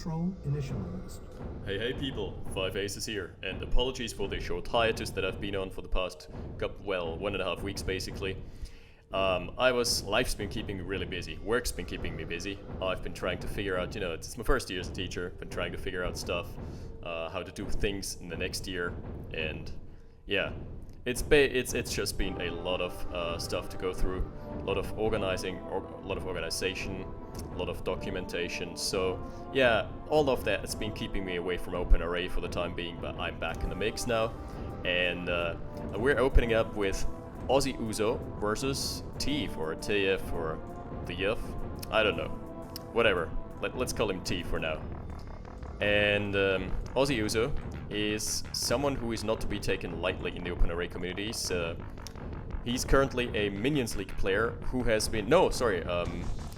control initialized. Hey people, 5aces here, and apologies for the short hiatus that I've been on for the past couple, 1.5 weeks basically. Life's been keeping me really busy, work's been keeping me busy. I've been trying to figure out, it's my first year as a teacher, been trying to figure out stuff, how to do things in the next year, and yeah, it's just been a lot of stuff to go through, a lot of organization, a lot of documentation. So yeah, all of that has been keeping me away from OpenRA for the time being, but I'm back in the mix now, and we're opening up with OzzyOuzo versus Teew or TF or TF. I don't know, whatever. Let's call him T for now. And OzzyOuzo is someone who is not to be taken lightly in the OpenRA communities. He's currently a Minions League player who has been...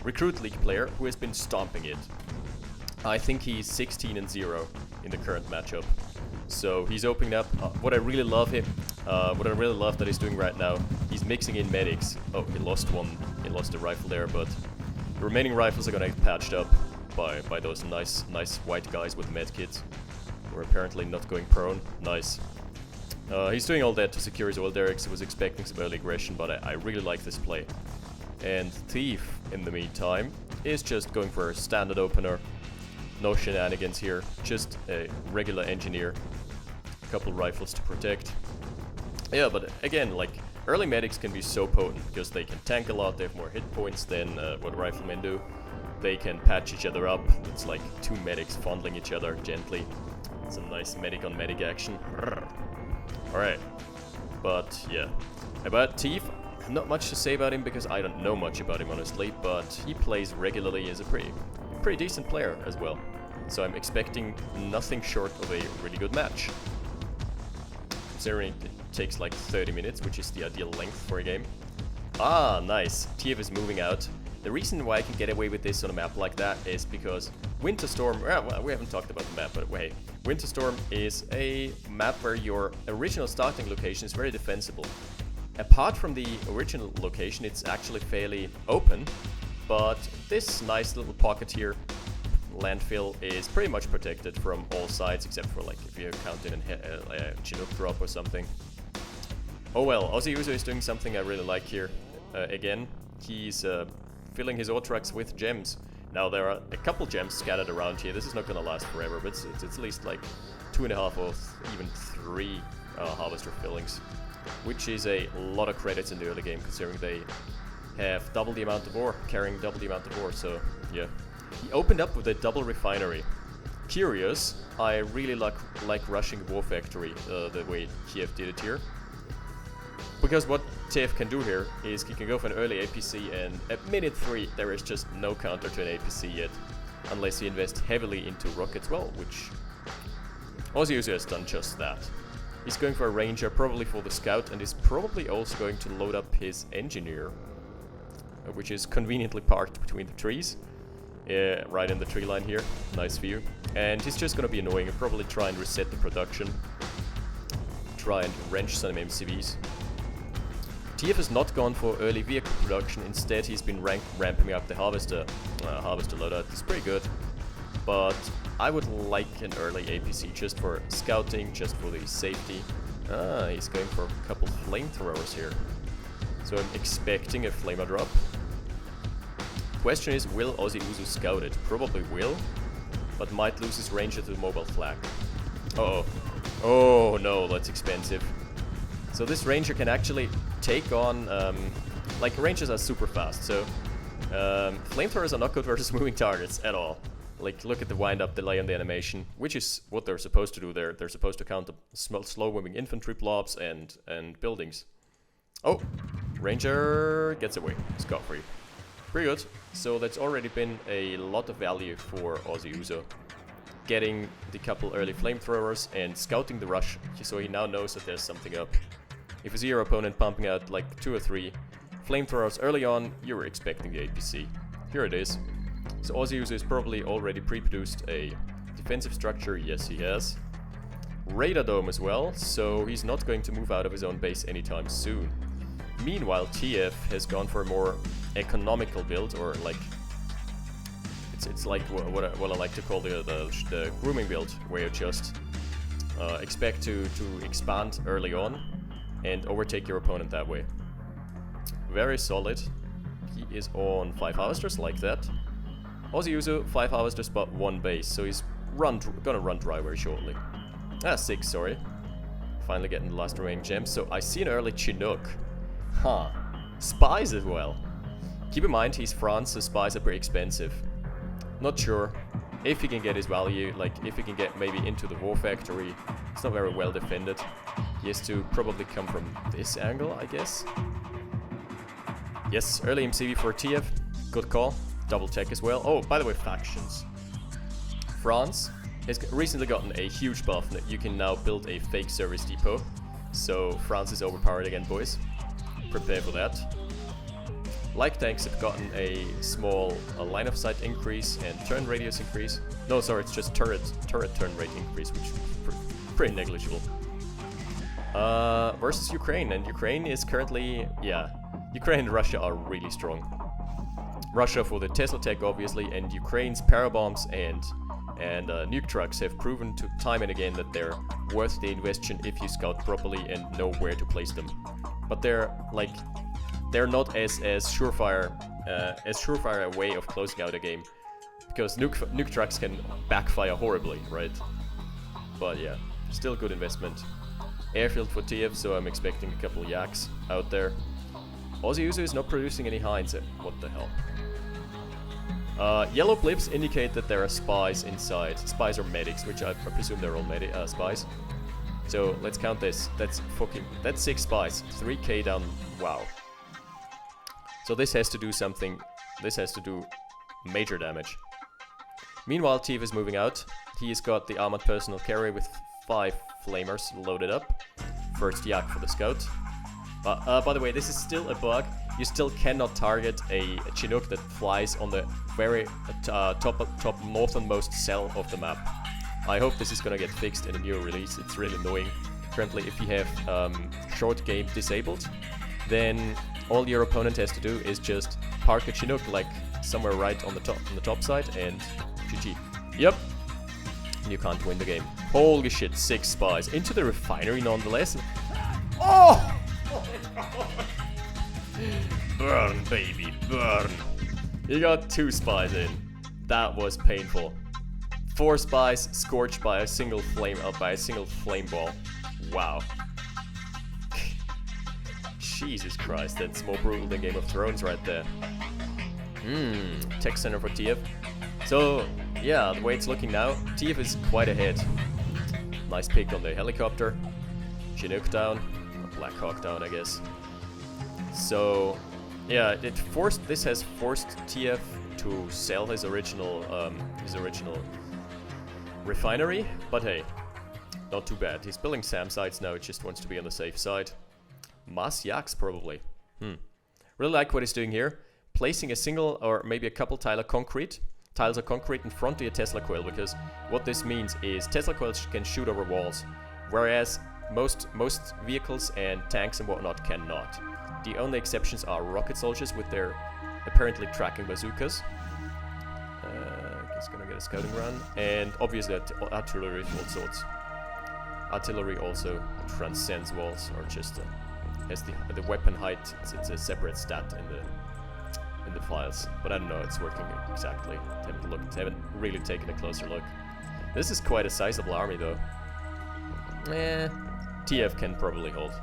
Recruit League player who has been stomping it. I think he's 16-0 in the current matchup. So he's opening up. What I really love that he's doing right now, he's mixing in medics. Oh, he lost one. He lost a rifle there, but the remaining rifles are gonna get patched up by those nice white guys with medkits. We're apparently not going prone. Nice. He's doing all that to secure his oil derricks. He was expecting some early aggression, but I really like this play. And Teew, in the meantime, is just going for a standard opener. No shenanigans here, just a regular engineer. A couple rifles to protect. Yeah, but again, like, early medics can be so potent because they can tank a lot, they have more hit points than what riflemen do. They can patch each other up. It's like two medics fondling each other gently. Some nice medic on medic action. Alright, but yeah. About Teew, not much to say about him because I don't know much about him honestly, but he plays regularly as a pretty decent player as well. So I'm expecting nothing short of a really good match. Considering it takes like 30 minutes, which is the ideal length for a game. Ah, nice. Teew is moving out. The reason why I can get away with this on a map like that is because Winter Storm, well, we haven't talked about the map, but wait. Winter Storm is a map where your original starting location is very defensible. Apart from the original location, it's actually fairly open, but this nice little pocket here, landfill, is pretty much protected from all sides, except for like if you count in a Chinook drop or something. Oh well, OzzyOuzo is doing something I really like here. Again, he's filling his ore trucks with gems. Now there are a couple gems scattered around here. This is not gonna last forever, but it's at least like 2.5 or even 3 harvester fillings, which is a lot of credits in the early game considering they have double the amount of ore, carrying double the amount of ore, so yeah. He opened up with a double refinery. Curious, I really like rushing War Factory the way Teew did it here. Because what Teew can do here is he can go for an early APC, and at minute 3 there is just no counter to an APC yet. Unless he invests heavily into rockets, well, which OzzyOuzo has done just that. He's going for a ranger, probably for the scout, and is probably also going to load up his engineer, which is conveniently parked between the trees. Right in the tree line here. Nice view. And he's just gonna be annoying and probably try and reset the production. Try and wrench some MCVs. Teew has not gone for early vehicle production. Instead, he's been ramping up the harvester loadout. It's pretty good. But I would like an early APC just for scouting, just for the safety. Ah, he's going for a couple flamethrowers here. So I'm expecting a flamer drop. Question is, will OzzyOuzo scout it? Probably will, but might lose his ranger to the mobile flag. Uh-oh. Oh no, that's expensive. So this ranger can actually take on, like rangers are super fast, so flamethrowers are not good versus moving targets at all. Like, look at the wind-up delay on the animation, which is what they're supposed to do there. They're supposed to count the slow-moving infantry blobs and buildings. Oh, ranger gets away scot-free. Pretty good. So that's already been a lot of value for OzzyOuzo. Getting the couple early flamethrowers and scouting the rush, so he now knows that there's something up. If you see your opponent pumping out like 2 or 3 flamethrowers early on, you're expecting the APC. Here it is. So OzzyOuzo has probably already pre-produced a defensive structure. Yes, he has. Radar dome as well, so he's not going to move out of his own base anytime soon. Meanwhile, Teew has gone for a more economical build, or like, It's like what I like to call the grooming build, where you just expect to expand early on and overtake your opponent that way. Very solid. He is on 5 harvesters like that. OzzyOuzo 5 harvesters but 1 base, so he's gonna run dry very shortly. 6, sorry. Finally getting the last remaining gems. So I see an early Chinook. Huh. Spies as well. Keep in mind he's France, so spies are pretty expensive. Not sure if he can get his value, like if he can get maybe into the war factory. It's not very well defended. He has to probably come from this angle, I guess. Yes, early MCV for Teew. Good call. Double check as well. Oh, by the way, factions. France has recently gotten a huge buff that you can now build a fake service depot. So France is overpowered again, boys. Prepare for that. Light tanks have gotten a small line of sight increase and turn radius increase. No, sorry, it's just turret turn rate increase, which is pretty negligible. Versus Ukraine, and Ukraine is currently, yeah, Ukraine and Russia are really strong. Russia for the Tesla tech, obviously, and Ukraine's parabombs and nuke trucks have proven time and again that they're worth the investment if you scout properly and know where to place them. But they're not as surefire a way of closing out a game, because nuke trucks can backfire horribly, right? But yeah, still good investment. Airfield for Teew, so I'm expecting a couple of yaks out there. OzzyOuzo is not producing any hinds. What the hell? Yellow blips indicate that there are spies inside. Spies or medics, which I presume they're all spies. So let's count this. That's 6 spies. 3k down. Wow. So this has to do something. This has to do major damage. Meanwhile, Teew is moving out. He's got the armored personal carrier with 5 flamers loaded up. First yak for the scout. By the way, this is still a bug. You still cannot target a Chinook that flies on the very top northernmost cell of the map. I hope this is gonna get fixed in a new release. It's really annoying. Currently, if you have short game disabled, then all your opponent has to do is just park a Chinook like somewhere right on the top side, and GG. Yep. You can't win the game. Holy shit, 6 spies into the refinery nonetheless. Oh! Burn, baby, burn. You got 2 spies in. That was painful. 4 spies scorched by a single flame ball. Wow. Jesus Christ, that's more brutal than Game of Thrones right there. Tech center for Teew. So, yeah, the way it's looking now, Teew is quite ahead. Nice pick on the helicopter. Chinook down. Black Hawk down, I guess. So, yeah, this has forced Teew to sell his original refinery, but hey, not too bad. He's building SAM sites now. He just wants to be on the safe side. Mass yaks probably. Really like what he's doing here. Placing a single or maybe a couple tiles of concrete in front of a Tesla coil, because what this means is Tesla coils can shoot over walls, whereas most vehicles and tanks and whatnot cannot. The only exceptions are rocket soldiers with their apparently tracking bazookas. It's gonna get a scouting run, and obviously artillery of all sorts. Artillery also transcends walls, or just has the weapon height. It's a separate stat in the files, but I don't know it's working exactly. Haven't really taken a closer look. This is quite a sizable army though. Teew can probably hold.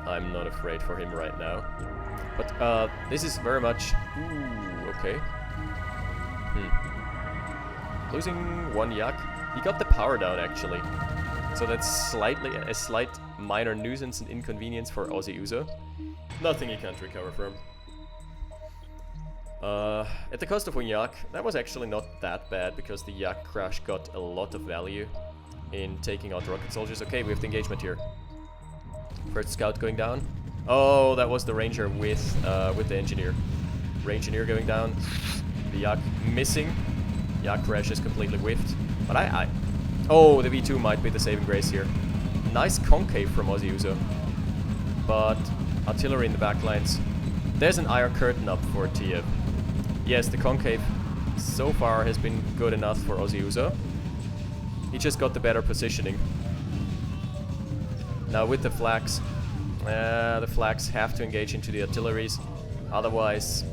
I'm not afraid for him right now. But this is very much... Ooh, okay. Losing 1 yak. He got the power down actually. So that's a slight minor nuisance and inconvenience for OzzyOuzo. Nothing he can't recover from. At the cost of 1 yak, that was actually not that bad, because the yak crash got a lot of value in taking out rocket soldiers. Okay, we have the engagement here. First scout going down. Oh, that was the ranger with the engineer. Engineer going down. The yak missing. Yak crash is completely whiffed. But oh, the V2 might be the saving grace here. Nice concave from OzzyOuzo. But artillery in the backlines. There's an iron curtain up for Teew. Yes, the concave so far has been good enough for OzzyOuzo. He just got the better positioning. Now with the flags have to engage into the artilleries. Otherwise,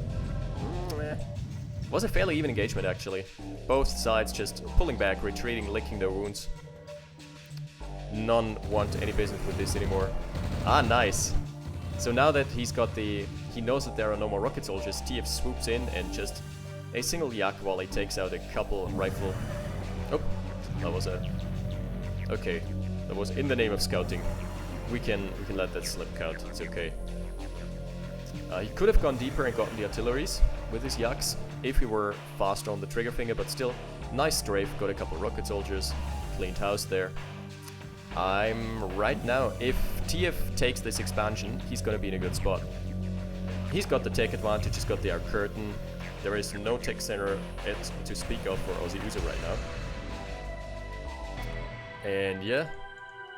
was a fairly even engagement actually. Both sides just pulling back, retreating, licking their wounds. None want any business with this anymore. Ah, nice. So now that he knows that there are no more rocket soldiers, Teew swoops in and just a single yak volley takes out a couple rifle. Oh, that was okay. That was in the name of scouting. We can let that slip count. It's okay. He could have gone deeper and gotten the artilleries with his yaks if he were faster on the trigger finger, but still, nice strafe. Got a couple rocket soldiers, cleaned house there. Right now, if Teew takes this expansion, he's gonna be in a good spot. He's got the tech advantage, he's got the air curtain. There is no tech center to speak of for OzzyOuzo right now. And yeah,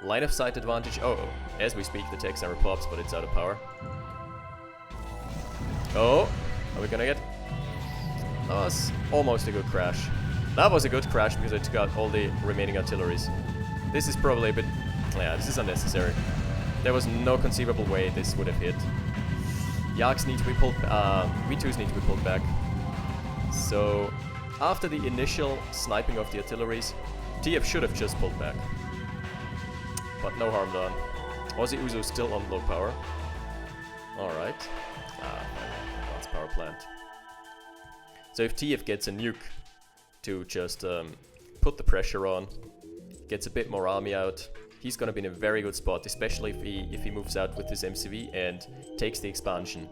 line of sight advantage. Oh, as we speak, the tech center pops, but it's out of power. Oh, are we gonna get... That was almost a good crash. That was a good crash because I took out all the remaining artilleries. This is probably a bit... Yeah, this is unnecessary. There was no conceivable way this would have hit. Yaks need to be pulled... V2s need to be pulled back. So, after the initial sniping of the artilleries, Teew should have just pulled back. But no harm done. OzzyOuzo still on low power. Alright. Advanced power plant. So if Teew gets a nuke to just put the pressure on, gets a bit more army out, he's gonna be in a very good spot, especially if he moves out with his MCV and takes the expansion.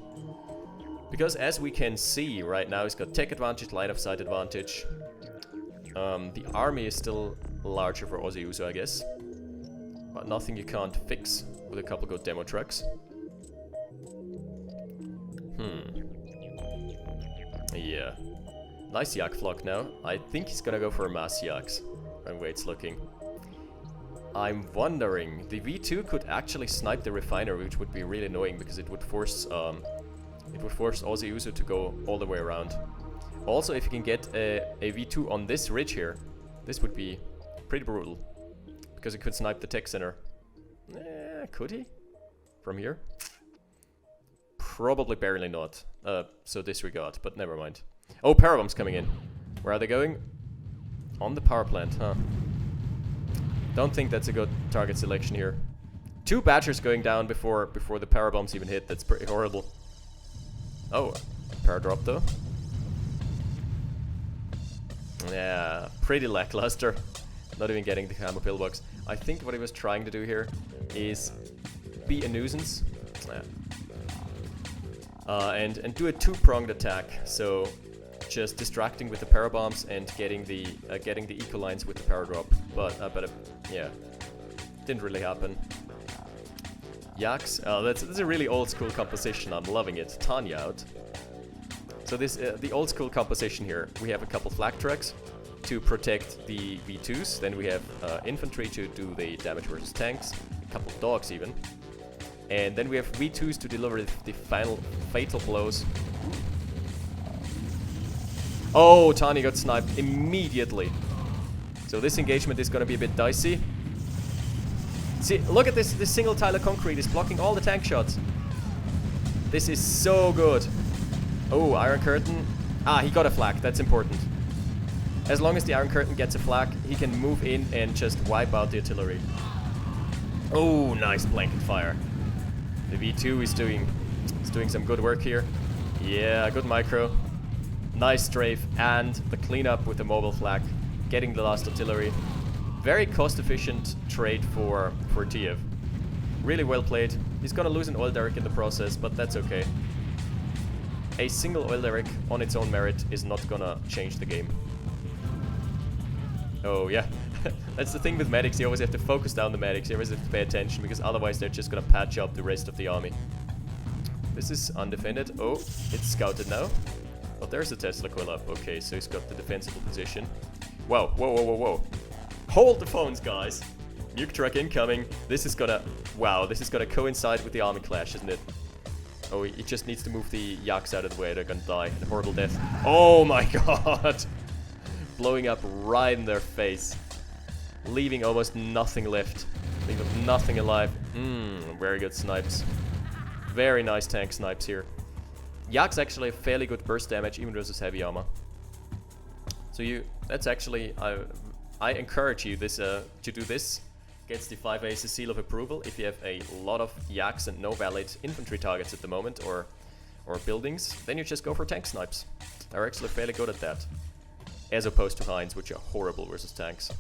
Because as we can see right now, he's got tech advantage, line of sight advantage. The army is still larger for OzzyOuzo, I guess. But nothing you can't fix with a couple good demo trucks. Yeah. Nice yak flock now. I think he's gonna go for a mass yaks. And the way it's looking. I'm wondering, the V2 could actually snipe the refiner, which would be really annoying because it would force OzzyOuzo to go all the way around. Also, if you can get a V2 on this ridge here, this would be pretty brutal. Because it could snipe the tech center. Could he? From here? Probably barely not. So disregard, but never mind. Oh, parabombs coming in. Where are they going? On the power plant, huh? Don't think that's a good target selection here. 2 badgers going down before the parabombs even hit. That's pretty horrible. Oh, power drop though. Yeah, pretty lackluster. Not even getting the camo pillbox. I think what he was trying to do here is be a nuisance. And do a 2-pronged attack. So just distracting with the parabombs and getting the eco lines with the power drop. But yeah, didn't really happen. Yaks, that's a really old school composition. I'm loving it. Tanya out. So this the old school composition here. We have a couple flak trucks to protect the V2s. Then we have infantry to do the damage versus tanks. A couple of dogs even. And then we have V2s to deliver the final fatal blows. Oh, Tanya got sniped immediately. So this engagement is going to be a bit dicey. See, look at this. This single tile of concrete is blocking all the tank shots. This is so good. Oh, Iron Curtain. Ah, he got a flak. That's important. As long as the Iron Curtain gets a flak, he can move in and just wipe out the artillery. Oh, nice blanket fire. The V2 is doing some good work here. Yeah, good micro. Nice strafe and the cleanup with the mobile flak. Getting the last artillery. Very cost-efficient trade for Teew. Really well played. He's gonna lose an oil derrick in the process, but that's okay. A single oil derrick on its own merit is not gonna change the game. Oh yeah, that's the thing with medics. You always have to focus down the medics. You always have to pay attention because otherwise they're just gonna patch up the rest of the army. This is undefended. Oh, it's scouted now. Oh, there's a Tesla coil up. Okay, so he's got the defensible position. Whoa, whoa, whoa, whoa, whoa. Hold the phones, guys. Nuke truck incoming. This is gonna... Wow, this is gonna coincide with the army clash, isn't it? Oh, he just needs to move the yaks out of the way. They're gonna die. A horrible death. Oh my god! Blowing up right in their face. Leaving almost nothing left. Leaving nothing alive. Very good snipes. Very nice tank snipes here. Yaks actually have fairly good burst damage even versus heavy armor. So that's actually, I encourage you to do this. Gets the 5 aces seal of approval if you have a lot of yaks and no valid infantry targets at the moment or buildings, then you just go for tank snipes. They're actually fairly good at that. As opposed to Hinds, which are horrible versus tanks.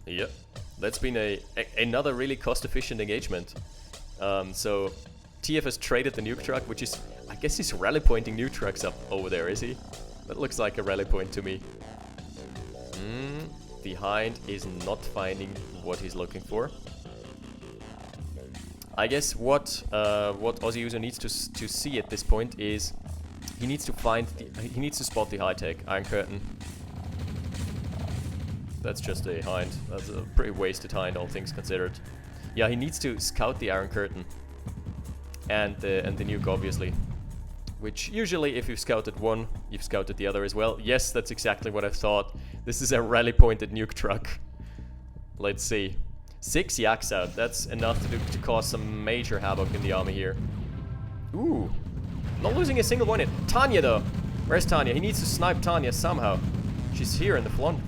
Yep, that's been another really cost-efficient engagement. So TF has traded the nuke truck, which is, I guess he's rally pointing nuke trucks up over there, is he? That looks like a rally point to me. The Hind is not finding what he's looking for. I guess what OzzyOuzo needs to see at this point is he needs to spot the high tech Iron Curtain. That's just a Hind. That's a pretty wasted Hind, all things considered. Yeah, he needs to scout the Iron Curtain and the nuke, obviously. Which usually, if you've scouted one, you've scouted the other as well. Yes, that's exactly what I thought. This is a rally-pointed nuke truck. Let's see. 6 yaks out. That's enough to cause some major havoc in the army here. Ooh. Not losing a single one yet. Tanya, though. Where's Tanya? He needs to snipe Tanya somehow. She's here in the front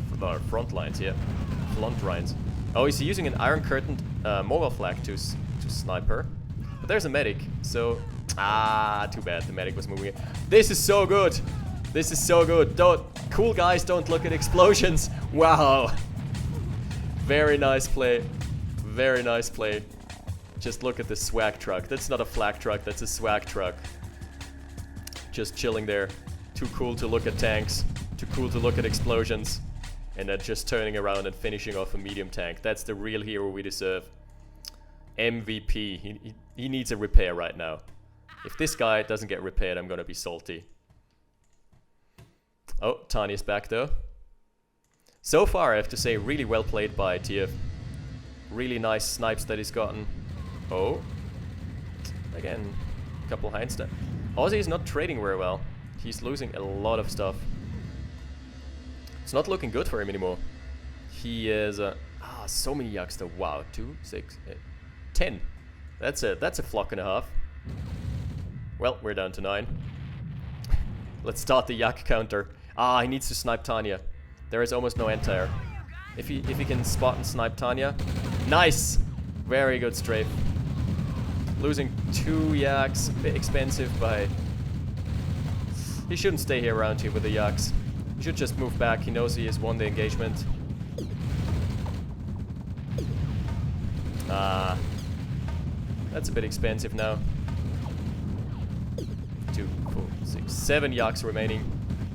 lines, yeah. Front lines. Oh, is he using an Iron Curtain mobile flag to snipe her? But there's a medic, so... too bad. The medic was moving it. This is so good. This is so good. Cool guys don't look at explosions. Wow. Very nice play. Very nice play. Just look at the swag truck. That's not a flag truck. That's a swag truck. Just chilling there. Too cool to look at tanks. Too cool to look at explosions. And then just turning around and finishing off a medium tank. That's the real hero we deserve. MVP. He needs a repair right now. If this guy doesn't get repaired, I'm gonna be salty. Oh, Tanya's back though. So far, I have to say, really well played by TF. Really nice snipes that he's gotten. Oh. Again, a couple Hinds. Ozzy is not trading very well. He's losing a lot of stuff. It's not looking good for him anymore. He is... so many yaks though. Wow, 2, 6, 10. That's a flock and a half. Well, we're down to 9. Let's start the yak counter. He needs to snipe Tanya. There is almost no anti-air. If he can spot and snipe Tanya. Nice! Very good strafe. Losing 2 yaks, a bit expensive, but he shouldn't stay here around here with the yaks. He should just move back. He knows he has won the engagement. That's a bit expensive now. 2, 4, 6, 7 yaks remaining.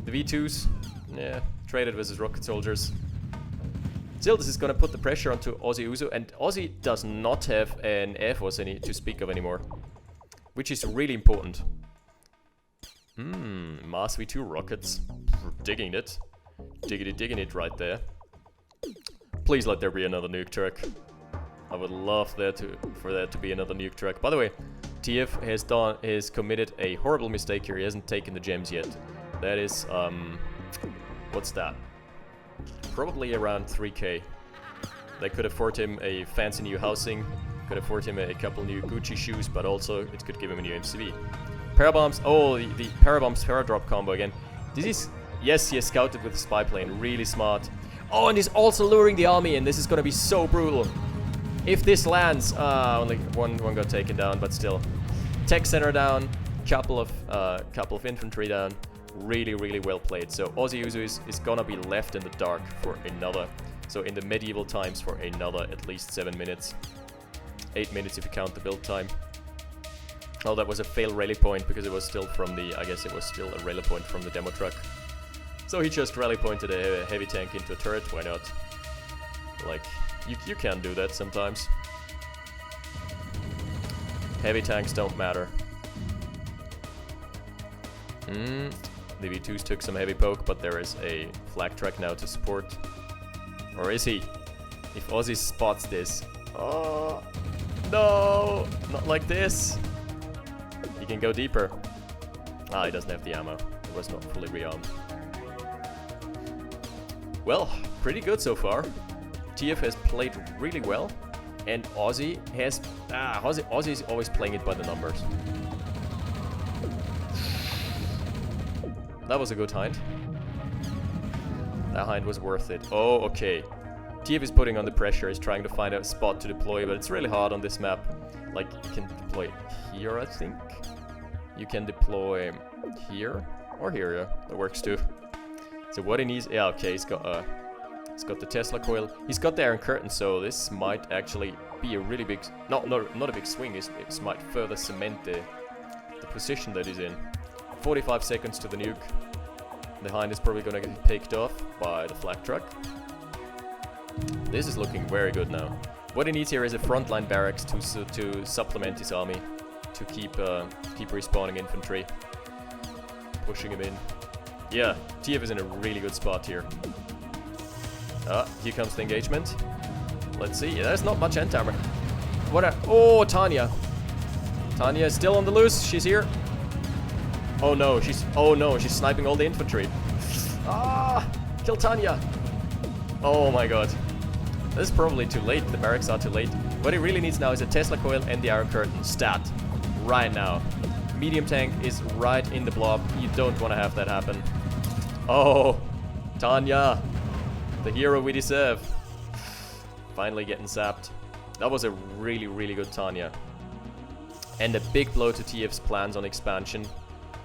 The V2s, yeah, traded versus rocket soldiers. Still, this is gonna put the pressure onto OzzyOuzo, and Ozzy does not have an Air Force to speak of anymore, which is really important. Mars V2 rockets, digging it, digging it right there. Please let there be another nuke truck. I would love for there to be another nuke truck. By the way, TF has committed a horrible mistake here. He hasn't taken the gems yet. That is, what's that? Probably around 3k. They could afford him a fancy new housing, could afford him a couple new Gucci shoes, but also it could give him a new MCV. Parabombs, oh, the Parabombs Paradrop combo again. This is, yes, he has scouted with the spy plane, really smart. Oh, and he's also luring the army in. This is gonna be so brutal. If this lands, only one got taken down, but still. Tech center down, couple of infantry down. Really, really well played. So OzzyOuzo is gonna be left in the dark for another, so in the medieval times for another at least 7 minutes. 8 minutes if you count the build time. Oh, that was a fail rally point because it was still from the, I guess it was still a rally point from the demo truck. So he just rally pointed a heavy tank into a turret, why not? Like, you can do that sometimes. Heavy tanks don't matter. The V2s took some heavy poke, but there is a flag truck now to support. Or is he? If Ozzy spots this. Oh. No, not like this. He can go deeper. Ah, he doesn't have the ammo. It was not fully rearmed. Well, pretty good so far. TF has played really well, and Ozzy has... Ozzy is always playing it by the numbers. That was a good hind. That hind was worth it. Oh, okay. TF is putting on the pressure, he's trying to find a spot to deploy, but it's really hard on this map. Like, you can deploy here, I think. You can deploy here, or here, yeah, that works too. So what he needs, yeah, okay, he's got the Tesla coil. He's got the Iron Curtain, so this might actually be a really big, not a big swing. It might further cement the position that he's in. 45 seconds to the nuke. The hind is probably gonna get picked off by the flak truck. This is looking very good now. What he needs here is a frontline barracks to supplement his army, to keep respawning infantry, pushing him in. Yeah, TF is in a really good spot here. Here comes the engagement. Let's see. There's not much anti-armor. Oh, Tanya. Tanya is still on the loose. She's here. Oh no, she's sniping all the infantry. Kill Tanya. Oh my god. This is probably too late. The barracks are too late. What he really needs now is a Tesla coil and the Iron Curtain. Stat. Right now. Medium tank is right in the blob. You don't want to have that happen. Oh, Tanya. The hero we deserve. Finally getting zapped. That was a really, really good Tanya. And a big blow to TF's plans on expansion.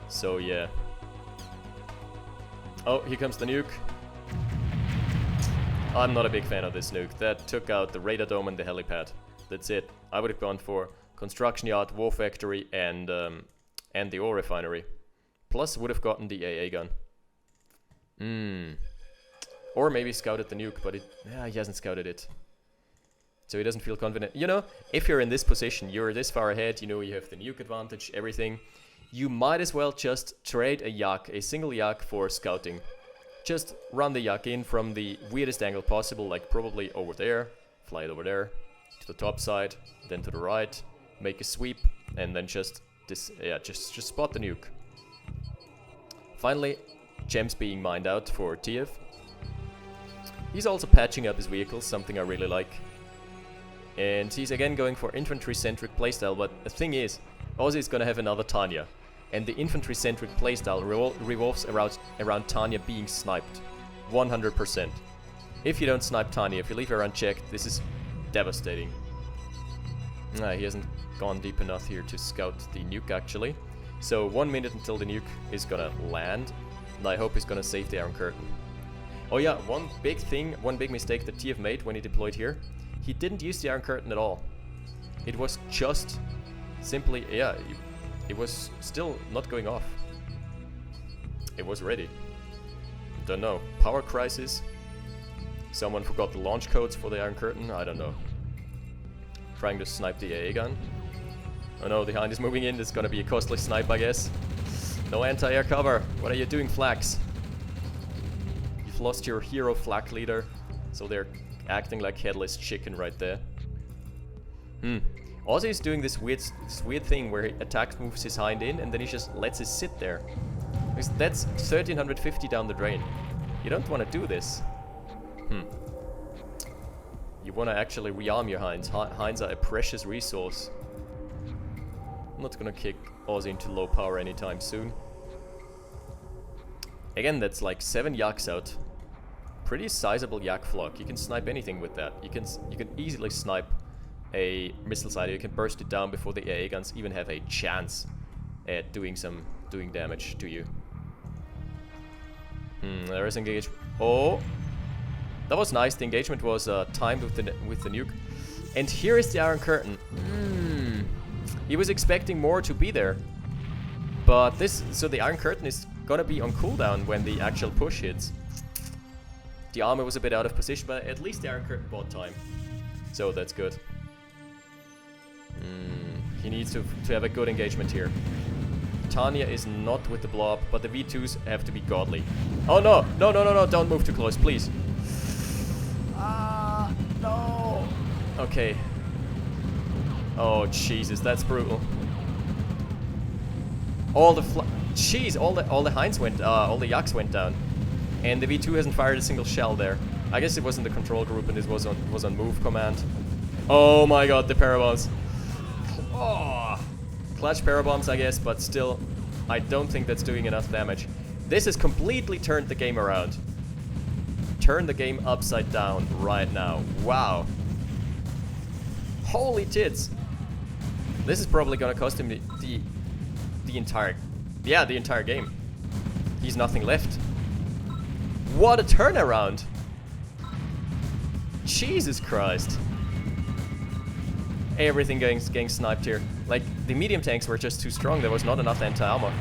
So yeah. Oh, here comes the nuke. I'm not a big fan of this nuke. That took out the radar dome and the helipad. That's it. I would have gone for construction yard, war factory, and the ore refinery. Plus, would have gotten the AA gun. Or maybe scouted the nuke, but he hasn't scouted it. So he doesn't feel confident. You know, if you're in this position, you're this far ahead, you know you have the nuke advantage, everything. You might as well just trade a single yak for scouting. Just run the yak in from the weirdest angle possible, like probably over there, fly it over there, to the top side, then to the right, make a sweep, and then just spot the nuke. Finally, gems being mined out for TF. He's also patching up his vehicles, something I really like. And he's again going for infantry-centric playstyle, but the thing is, Ozzy is gonna have another Tanya. And the infantry-centric playstyle revolves around Tanya being sniped. 100%. If you don't snipe Tanya, if you leave her unchecked, this is devastating. He hasn't gone deep enough here to scout the nuke actually. So 1 minute until the nuke is gonna land. And I hope he's gonna save the Iron Curtain. Oh yeah, one big mistake that TF made when he deployed here. He didn't use the Iron Curtain at all. It was just simply, yeah, it was still not going off. It was ready. Don't know. Power crisis? Someone forgot the launch codes for the Iron Curtain? I don't know. Trying to snipe the AA gun. Oh no, the hind is moving in. It's gonna be a costly snipe, I guess. No anti-air cover. What are you doing, Flax? You've lost your hero flak leader. So they're acting like headless chicken right there. Ozzy is doing this weird thing where he moves his hind in and then he just lets it sit there. Because that's 1350 down the drain. You don't want to do this. You want to actually rearm your hinds. Hinds are a precious resource. I'm not gonna kick Ozzy into low power anytime soon. Again, that's like 7 yaks out. Pretty sizable yak flock. You can snipe anything with that. You can easily snipe a missile sighter. You can burst it down before the AA guns even have a chance at doing damage to you. There is engagement. Oh, that was nice. The engagement was timed with the nuke. And here is the Iron Curtain. He was expecting more to be there, but so the Iron Curtain is gonna be on cooldown when the actual push hits. The armor was a bit out of position, but at least the Iron Curtain bought time, so that's good. He needs to have a good engagement here. Tanya is not with the blob, but the V2s have to be godly. Oh no! No, don't move too close, please. No! Okay. Oh Jesus, that's brutal. All the Hinds went, all the Yaks went down, and the V2 hasn't fired a single shell there. I guess it was in the control group and it was on move command. Oh my god, the parabombs. Oh, clutch parabombs, I guess, but still, I don't think that's doing enough damage. This has completely turned the game around. Turn the game upside down right now. Wow. Holy tits. This is probably gonna cost him the entire game. He's nothing left. What a turnaround. Jesus Christ. Everything getting sniped here. Like, the medium tanks were just too strong. There was not enough anti-armor.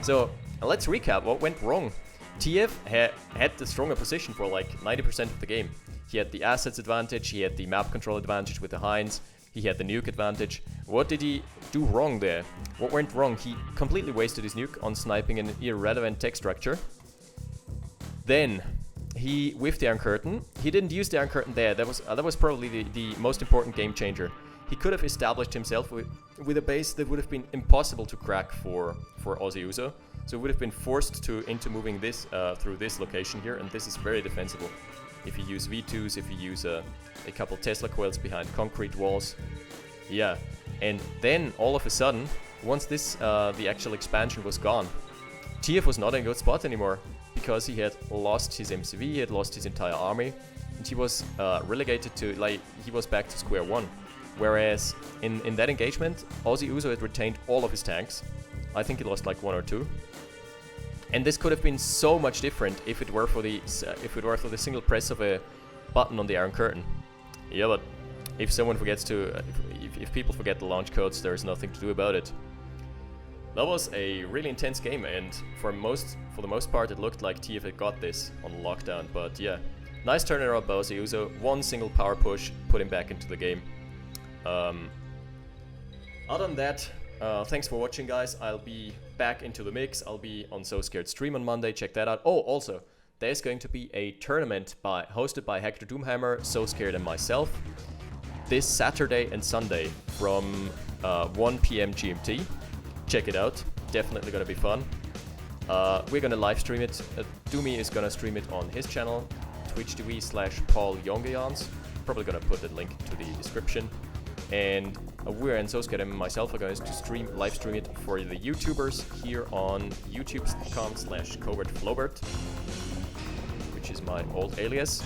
So, let's recap what went wrong. Teew had the stronger position for like 90% of the game. He had the assets advantage, he had the map control advantage with the Hinds, he had the nuke advantage. What did he do wrong there? What went wrong? He completely wasted his nuke on sniping an irrelevant tech structure. Then, he whiffed the Iron Curtain. He didn't use the Iron Curtain there. That was probably the most important game changer. He could have established himself with a base that would have been impossible to crack for OzzyOuzo. So it would have been forced into moving this through this location here, and this is very defensible. If you use V2s, if you use a couple Tesla coils behind concrete walls. Yeah, and then all of a sudden, once this the actual expansion was gone, Teew was not in a good spot anymore, because he had lost his MCV, he had lost his entire army, and he was relegated to, like, he was back to square one. Whereas in that engagement, OzzyOuzo had retained all of his tanks. I think he lost like 1 or 2. And this could have been so much different if it were for the single press of a button on the Iron Curtain. Yeah, but if someone forgets to, if people forget the launch codes, there's nothing to do about it. That was a really intense game, and for the most part, it looked like Teew had got this on lockdown. But yeah, nice turnaround by OzzyOuzo. One single power push put him back into the game. Other than that, thanks for watching, guys. I'll be back into the mix. I'll be on So Scared stream on Monday. Check that out. Oh, also, there's going to be a tournament hosted by Hecthor Doomhammer, So Scared, and myself this Saturday and Sunday from 1 PM GMT. Check it out. Definitely gonna be fun. We're gonna live stream it. Doomy is gonna stream it on his channel, twitch.tv/PaulJongejans. Probably gonna put the link to the description. And we're and So Scared and myself are going to live stream it for the YouTubers here on youtube.com/covertflobert, which is my old alias.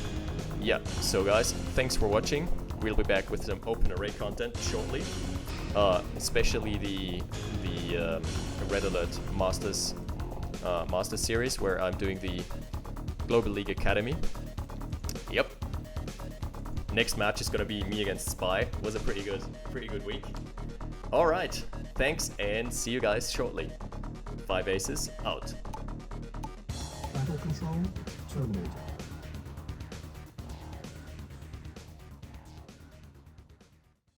Yeah, so guys, thanks for watching. We'll be back with some OpenRA content shortly, especially the Red Alert Masters series, where I'm doing the Global League Academy. Yep. Next match is gonna be me against Spy. Was a pretty good week. All right, thanks, and see you guys shortly. 5 Aces out. Battle control terminated.